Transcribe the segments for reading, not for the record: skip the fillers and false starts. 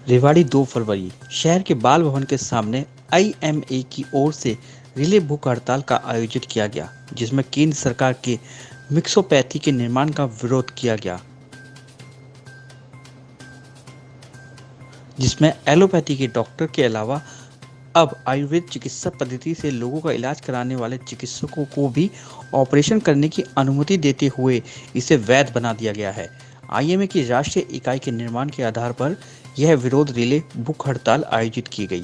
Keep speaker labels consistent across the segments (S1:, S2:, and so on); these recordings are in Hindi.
S1: रेवाड़ी 2 फरवरी शहर के बाल भवन के सामने आईएमए की ओर से रिले भूख हड़ताल का आयोजित किया गया, जिसमें केंद्र सरकार के मिक्सोपैथी के निर्माण का विरोध किया गया, जिसमें एलोपैथी के डॉक्टर के अलावा अब आयुर्वेद चिकित्सा पद्धति से लोगों का इलाज कराने वाले चिकित्सकों को भी ऑपरेशन करने की अनुमति देते हुए इसे वैध बना दिया गया है। आईएमए की राष्ट्रीय इकाई के निर्माण के आधार पर यह विरोध रिले भूख हड़ताल आयोजित की गई।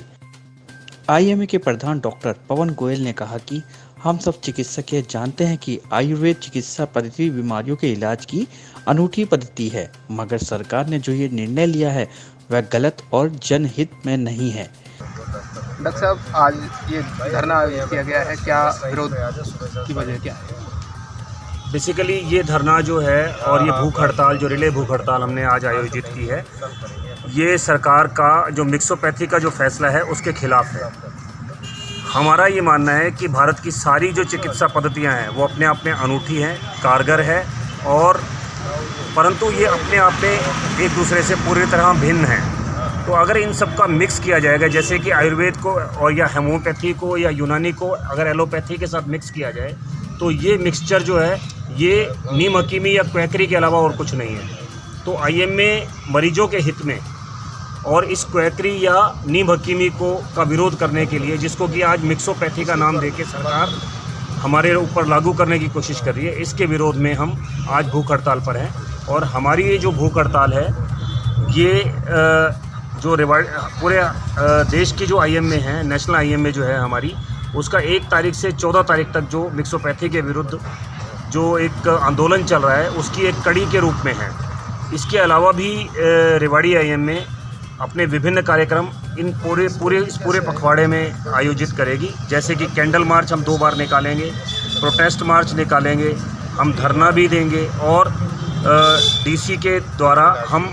S1: आईएमए के प्रधान डॉक्टर पवन गोयल ने कहा कि हम सब चिकित्सक यह जानते हैं कि आयुर्वेद चिकित्सा पद्धति बीमारियों के इलाज की अनूठी पद्धति है, मगर सरकार ने जो ये निर्णय लिया है वह गलत और जनहित में नहीं है।
S2: डॉक्टर साहब, आज ये धरना आयोजित किया गया है, क्या विरोध की वजह क्या है?
S3: बेसिकली ये धरना जो है और ये भूख हड़ताल, जो रिले भूख हड़ताल हमने आज आयोजित की है, ये सरकार का जो मिक्सोपैथी का जो फैसला है उसके खिलाफ है। हमारा ये मानना है कि भारत की सारी जो चिकित्सा पद्धतियां हैं वो अपने आप में अनूठी हैं, कारगर है, और परंतु ये अपने आप में एक दूसरे से पूरी तरह भिन्न हैं। तो अगर इन सब का मिक्स किया जाएगा, जैसे कि आयुर्वेद को और या होम्योपैथी को या यूनानी को अगर एलोपैथी के साथ मिक्स किया जाए, तो ये मिक्सचर जो है ये नीम हकीमी या क्वैकरी के अलावा और कुछ नहीं है। तो आईएमए मरीजों के हित में और इस क्वैकरी या नीम हकीमी का विरोध करने के लिए, जिसको कि आज मिक्सोपैथी का नाम देके सरकार हमारे ऊपर लागू करने की कोशिश कर रही है, इसके विरोध में हम आज भूख हड़ताल पर हैं। और हमारी ये जो भूख हड़ताल है ये जो पूरे देश की जो आईएमए है, नेशनल आईएमए जो है हमारी, उसका 1 तारीख से 14 तारीख तक जो मिक्सोपैथी के विरुद्ध जो एक आंदोलन चल रहा है उसकी एक कड़ी के रूप में है। इसके अलावा भी रेवाड़ी आईएमए अपने विभिन्न कार्यक्रम इस पूरे पखवाड़े में आयोजित करेगी, जैसे कि कैंडल मार्च हम 2 बार निकालेंगे, प्रोटेस्ट मार्च निकालेंगे, हम धरना भी देंगे, और डीसी के द्वारा हम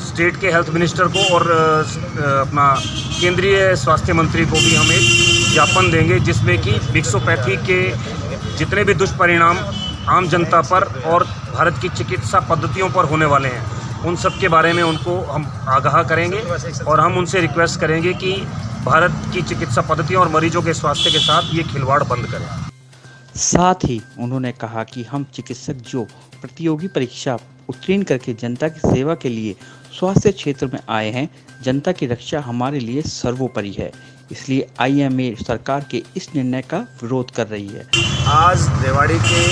S3: स्टेट के हेल्थ मिनिस्टर को और अपना केंद्रीय स्वास्थ्य मंत्री को भी हम एक ज्ञापन देंगे, जिसमें कि मिक्सोपैथी के जितने भी दुष्परिणाम आम जनता पर और भारत की चिकित्सा पद्धतियों पर होने वाले हैं, उन सब के बारे में उनको हम आगाह करेंगे, और हम उनसे रिक्वेस्ट करेंगे कि भारत की चिकित्सा पद्धतियों और मरीजों के स्वास्थ्य के साथ ये खिलवाड़ बंद करें।
S1: साथ ही उन्होंने कहा कि हम चिकित्सक जो प्रतियोगी परीक्षा उत्तीर्ण करके जनता की सेवा के लिए स्वास्थ्य क्षेत्र में आए हैं, जनता की रक्षा हमारे लिए सर्वोपरि है, इसलिए आईएमए सरकार के इस निर्णय का विरोध कर रही है।
S4: आज रेवाड़ी के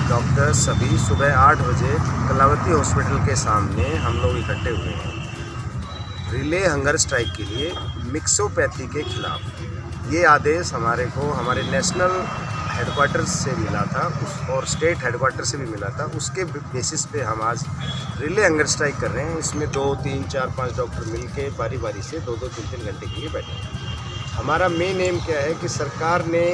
S4: डॉक्टर सभी सुबह 8 बजे कलावती हॉस्पिटल के सामने हम लोग इकट्ठे हुए हैं रिले हंगर स्ट्राइक के लिए मिक्सोपैथी के खिलाफ। ये आदेश हमारे नेशनल हेडक्वार्टर्स से मिला था और स्टेट हेडक्वार्टर से भी मिला था। उसके बेसिस पे हम आज रिले हंगर स्ट्राइक कर रहे हैं। इसमें 2, 3, 4, 5 डॉक्टर मिल के बारी बारी से 2-2, 3-3 घंटे के लिए बैठे हैं। हमारा मेन एम क्या है कि सरकार ने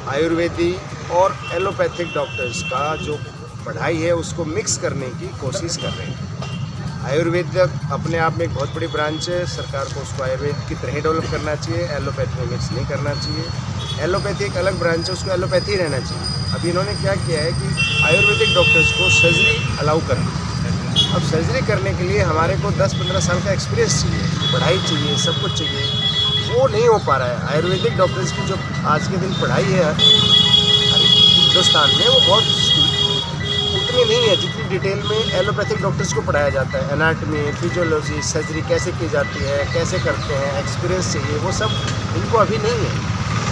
S4: आयुर्वेदिक और एलोपैथिक डॉक्टर्स का जो पढ़ाई है उसको मिक्स करने की कोशिश कर रहे हैं। आयुर्वेदिक अपने आप में एक बहुत बड़ी ब्रांच है, सरकार को उसको आयुर्वेद की तरह डेवलप करना चाहिए, एलोपैथी में मिक्स नहीं करना चाहिए। एलोपैथी एक अलग ब्रांच है, उसको एलोपैथी रहना चाहिए। अभी इन्होंने क्या किया है कि आयुर्वेदिक डॉक्टर्स को सर्जरी अलाउ करना। अब सर्जरी करने के लिए हमारे को 10-15 साल का एक्सपीरियंस चाहिए, पढ़ाई चाहिए, सब कुछ चाहिए, वो नहीं हो पा रहा है। आयुर्वेदिक डॉक्टर्स की जो आज के दिन पढ़ाई है हिंदुस्तान में, वो बहुत उतनी नहीं है जितनी डिटेल में एलोपैथिक डॉक्टर्स को पढ़ाया जाता है। एनाटमी, फिजियोलॉजी, सर्जरी कैसे की जाती है, कैसे करते हैं, एक्सपीरियंस चाहिए, वो सब इनको अभी नहीं है।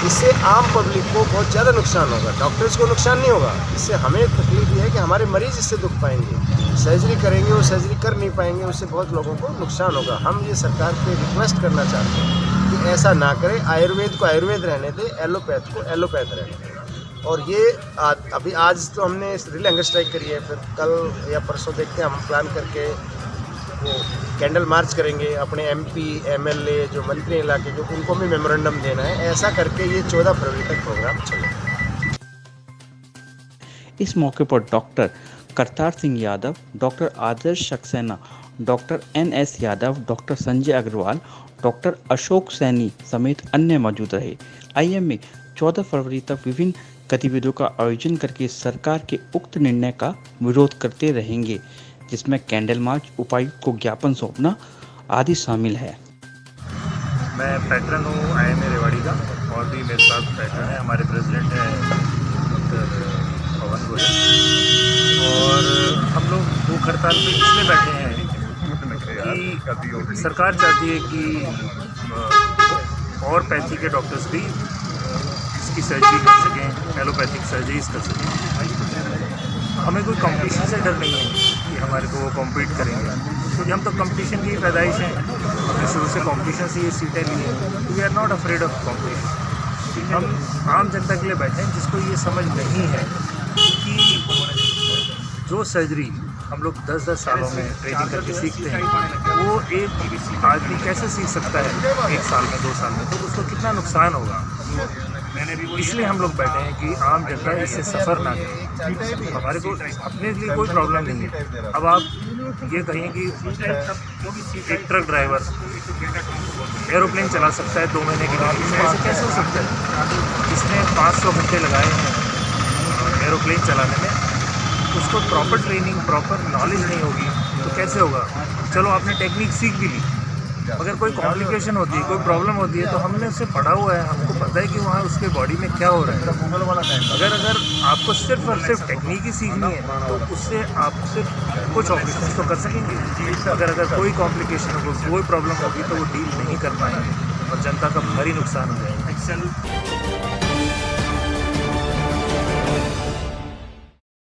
S4: इससे आम पब्लिक को बहुत ज़्यादा नुकसान होगा, डॉक्टर्स को नुकसान नहीं होगा। इससे हमें तकलीफ ये है कि हमारे मरीज़ इससे दुख पाएंगे। सर्जरी करेंगे, वो सर्जरी कर नहीं पाएंगे, उससे बहुत लोगों को नुकसान होगा। हम ये सरकार से रिक्वेस्ट करना चाहते हैं कि ऐसा ना करें, आयुर्वेद को आयुर्वेद रहने दें, एलोपैथ को एलोपैथ रहने दें। और ये अभी आज तो हमने रिले हंगर स्ट्राइक करी है, फिर कल या परसों देखते हैं, हम प्लान करके वो कैंडल मार्च करेंगे। अपने एमपी, एमएलए जो मंत्री इलाके जो उनको भी मेमोरेंडम देना है। ऐसा करके ये 14 फरवरी तक प्रोग्राम चलेगा।
S1: इस मौके पर doctor Kartar Singh Yadav, doctor Adarsh Saxena, doctor NS Yadav, doctor Sanjay Agarwal, doctor Ashok Saini समेत अन्य मौजूद रहे। आईएमए 14 फरवरी तक विभिन्न गतिविधियों का आयोजन करके सरकार के उक्त निर्णय का विरोध करते रहेंगे, जिसमें कैंडल मार्च, उपायुक्त को ज्ञापन सौंपना, आदि शामिल है।
S5: मैं पैटर्न हूँ IMA रेवाड़ी का, और भी मेरे साथ पैटर्न है, हमारे प्रेसिडेंट हैं डॉक्टर पवन गोयल। और हम लोग भूख हड़ताल पे इसलिए बैठे हैं कि सरकार चाहती है कि और पैथी के डॉक्टर्स भी इसकी सर्जरी कर सकें, एलोपैथिक सर्जरीज कर सकें। हमें कोई कंपटीशन से डर नहीं है कि हमारे को वो कॉम्पीट करेंगे, क्योंकि हम तो कंपटीशन की पैदाइश हैं, हमने शुरू से कंपटीशन से ये सीटें ली हैं। We are not afraid of competition. हम आम जनता के लिए बैठे हैं जिसको ये समझ नहीं है कि जो सर्जरी हम लोग 10-10 सालों में ट्रेनिंग करके सीखते हैं, वो एक आदमी कैसे सीख सकता है 1 साल में, 2 साल में, तो उसको कितना नुकसान होगा। इसलिए हम लोग बैठे हैं कि आम जनता इससे सफ़र ना करे। हमारे को अपने लिए कोई प्रॉब्लम नहीं है। अब आप ये कहिए कि एक ट्रक ड्राइवर एरोप्लेन चला सकता है 2 महीने के लिए, ऐसे कैसे हो सकता है? जिसने 500 घंटे लगाए हैं एरोप्लेन चलाने में, उसको प्रॉपर ट्रेनिंग, प्रॉपर नॉलेज नहीं होगी तो कैसे होगा? चलो आपने टेक्निक सीख भी ली, अगर कोई कॉम्प्लिकेशन होती है, कोई प्रॉब्लम होती है, तो हमने उससे पढ़ा हुआ है, हमको पता है कि वहाँ उसके बॉडी में क्या हो रहा है। अगर आपको सिर्फ और सिर्फ टेक्निक ही सीखनी है तो उससे आप सिर्फ कुछ ऑपरेशन तो कर सकेंगे। अगर कोई कॉम्प्लिकेशन हो, कोई प्रॉब्लम होगी तो वो डील नहीं कर पाएंगे और जनता का भारी नुकसान हो जाएगा।